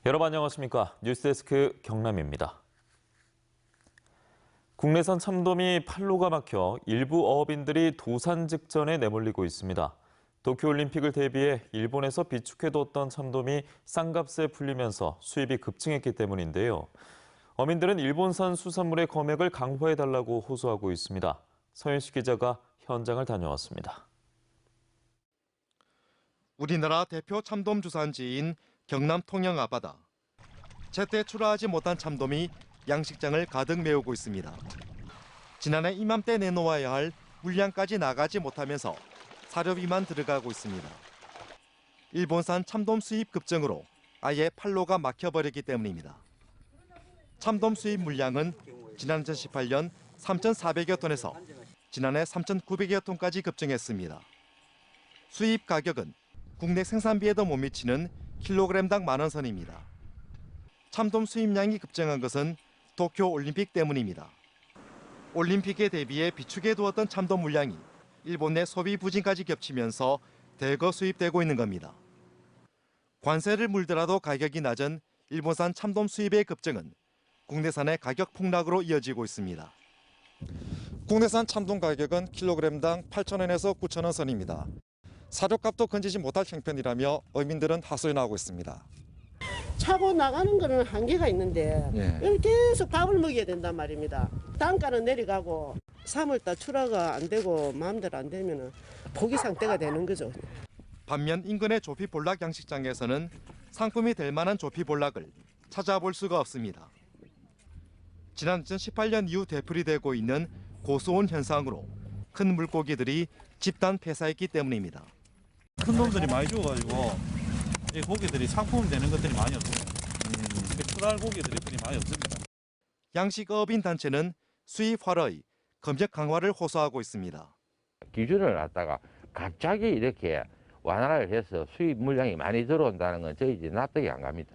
여러분 안녕하십니까? 뉴스데스크 경남입니다. 국내산 참돔이 판로가 막혀 일부 어업인들이 도산 직전에 내몰리고 있습니다. 도쿄올림픽을 대비해 일본에서 비축해뒀던 참돔이 싼값에 풀리면서 수입이 급증했기 때문인데요. 어민들은 일본산 수산물의 검역을 강화해달라고 호소하고 있습니다. 서현식 기자가 현장을 다녀왔습니다. 우리나라 대표 참돔 주산지인 경남 통영 앞바다. 제때 출하하지 못한 참돔이 양식장을 가득 메우고 있습니다. 지난해 이맘때 내놓아야 할 물량까지 나가지 못하면서 사료비만 들어가고 있습니다. 일본산 참돔 수입 급증으로 아예 판로가 막혀버렸기 때문입니다. 참돔 수입 물량은 지난 2018년 3,400여 톤에서 지난해 3,900여 톤까지 급증했습니다. 수입 가격은 국내 생산비에도 못 미치는 킬로그램당 10,000원 선입니다. 참돔 수입량이 급증한 것은 도쿄올림픽 때문입니다. 올림픽에 대비해 비축해 두었던 참돔 물량이 일본 내 소비 부진까지 겹치면서 대거 수입되고 있는 겁니다. 관세를 물더라도 가격이 낮은 일본산 참돔 수입의 급증은 국내산의 가격 폭락으로 이어지고 있습니다. 국내산 참돔 가격은 킬로그램당 8,000원에서 9,000원 선입니다. 사료값도 건지지 못할 형편이라며 어민들은 하소연하고 있습니다. 차고 나가는 거는 한계가 있는데 여기 계속 밥을 먹여야 된단 말입니다. 단가는 내려가고 3월달 출하가 안 되고 마음대로 안 되면 포기 상태가 되는 거죠. 반면 인근의 조피볼락 양식장에서는 상품이 될 만한 조피볼락을 찾아볼 수가 없습니다. 지난 2018년 이후 되풀이되고 있는 고수온 현상으로 큰 물고기들이 집단 폐사했기 때문입니다. 큰 놈들이 많이 죽어가지고 이 고기들이 상품이 되는 것들이 많이 없습니다. 출하할 고기들이 그리 많이 없습니다. 양식어업인 단체는 수입 활화의 검역 강화를 호소하고 있습니다. 기준을 갖다가 갑자기 이렇게 완화를 해서 수입 물량이 많이 들어온다는 건 저희들이 납득이 안 갑니다.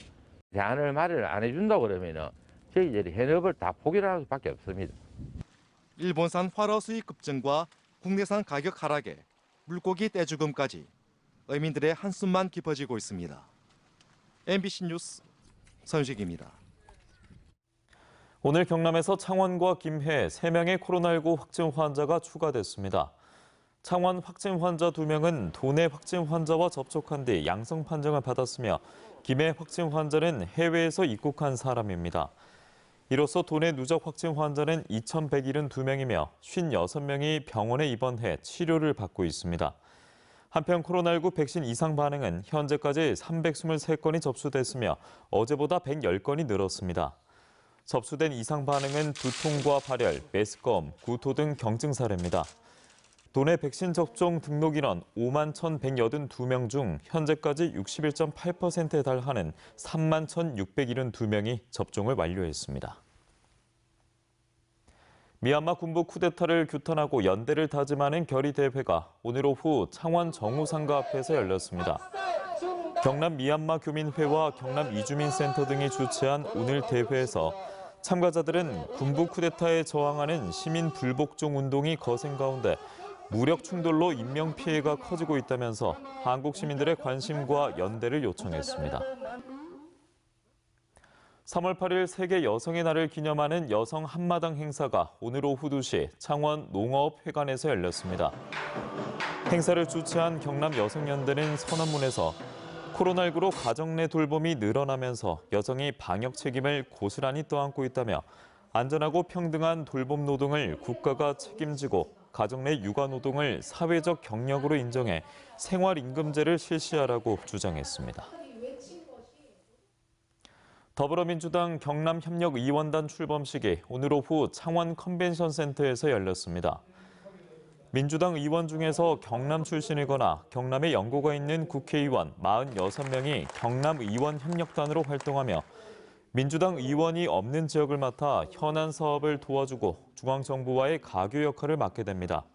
대안을 마련을 안 해준다고 그러면은 저희들이 현업을 다 포기할 수밖에 없습니다. 일본산 활어 수입 급증과 국내산 가격 하락에 물고기 떼죽음까지 어민들의 한숨만 깊어지고 있습니다. MBC 뉴스 서현식입니다. 오늘 경남에서 창원과 김해 3명의 코로나19 확진 환자가 추가됐습니다. 창원 확진 환자 2명은 도내 확진 환자와 접촉한 뒤 양성 판정을 받았으며 김해 확진 환자는 해외에서 입국한 사람입니다. 이로써 도내 누적 확진 환자는 2,172명이며 56명이 병원에 입원해 치료를 받고 있습니다. 한편 코로나19 백신 이상 반응은 현재까지 323건이 접수됐으며 어제보다 110건이 늘었습니다. 접수된 이상 반응은 두통과 발열, 메스꺼움, 구토 등 경증 사례입니다. 도내 백신 접종 등록 인원 51,182명 중 현재까지 61.8%에 달하는 31,672명이 접종을 완료했습니다. 미얀마 군부 쿠데타를 규탄하고 연대를 다짐하는 결의대회가 오늘 오후 창원 정우상가 앞에서 열렸습니다. 경남 미얀마 교민회와 경남 이주민센터 등이 주최한 오늘 대회에서 참가자들은 군부 쿠데타에 저항하는 시민 불복종 운동이 거센 가운데 무력 충돌로 인명피해가 커지고 있다면서 한국 시민들의 관심과 연대를 요청했습니다. 3월 8일 세계 여성의 날을 기념하는 여성 한마당 행사가 오늘 오후 2시 창원 농어업회관에서 열렸습니다. 행사를 주최한 경남 여성연대는 선언문에서 코로나19로 가정 내 돌봄이 늘어나면서 여성이 방역 책임을 고스란히 떠안고 있다며 안전하고 평등한 돌봄 노동을 국가가 책임지고 가정 내 육아 노동을 사회적 경력으로 인정해 생활임금제를 실시하라고 주장했습니다. 더불어민주당 경남협력의원단 출범식이 오늘 오후 창원 컨벤션센터에서 열렸습니다. 민주당 의원 중에서 경남 출신이거나 경남에 연고가 있는 국회의원 46명이 경남의원협력단으로 활동하며 민주당 의원이 없는 지역을 맡아 현안 사업을 도와주고 중앙정부와의 가교 역할을 맡게 됩니다.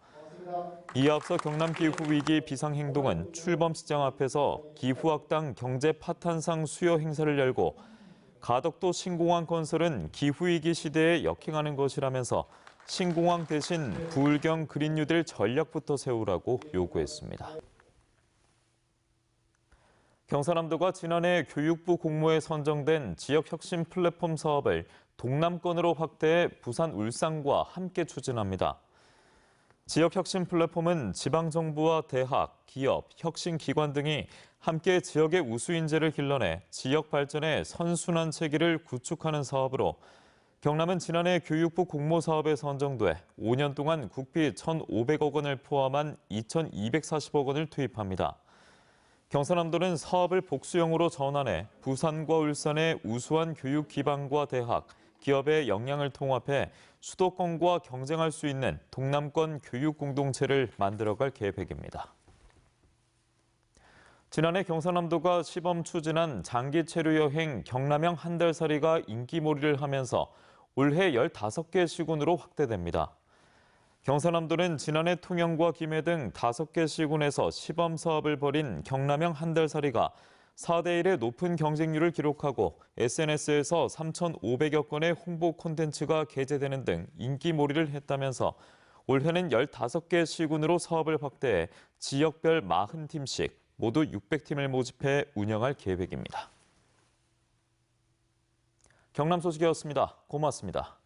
이에 앞서 경남기후위기 비상행동은 출범식장 앞에서 기후학당 경제 파탄상 수요 행사를 열고 가덕도 신공항 건설은 기후위기 시대에 역행하는 것이라면서 신공항 대신 부울경 그린 뉴딜 전략부터 세우라고 요구했습니다. 경상남도가 지난해 교육부 공모에 선정된 지역 혁신 플랫폼 사업을 동남권으로 확대해 부산, 울산과 함께 추진합니다. 지역 혁신 플랫폼은 지방정부와 대학, 기업, 혁신기관 등이 함께 지역의 우수 인재를 길러내 지역 발전의 선순환 체계를 구축하는 사업으로 경남은 지난해 교육부 공모 사업에 선정돼 5년 동안 국비 1,500억 원을 포함한 2,240억 원을 투입합니다. 경상남도는 사업을 복수형으로 전환해 부산과 울산의 우수한 교육 기반과 대학, 기업의 역량을 통합해 수도권과 경쟁할 수 있는 동남권 교육 공동체를 만들어갈 계획입니다. 지난해 경상남도가 시범 추진한 장기 체류 여행 경남형 한 달살이가 인기몰이를 하면서 올해 15개 시군으로 확대됩니다. 경상남도는 지난해 통영과 김해 등 5개 시군에서 시범 사업을 벌인 경남형 한 달살이가 4대 1의 높은 경쟁률을 기록하고 SNS에서 3,500여 건의 홍보 콘텐츠가 게재되는 등 인기몰이를 했다면서 올해는 15개 시군으로 사업을 확대해 지역별 40팀씩 모두 600팀을 모집해 운영할 계획입니다. 경남 소식이었습니다. 고맙습니다.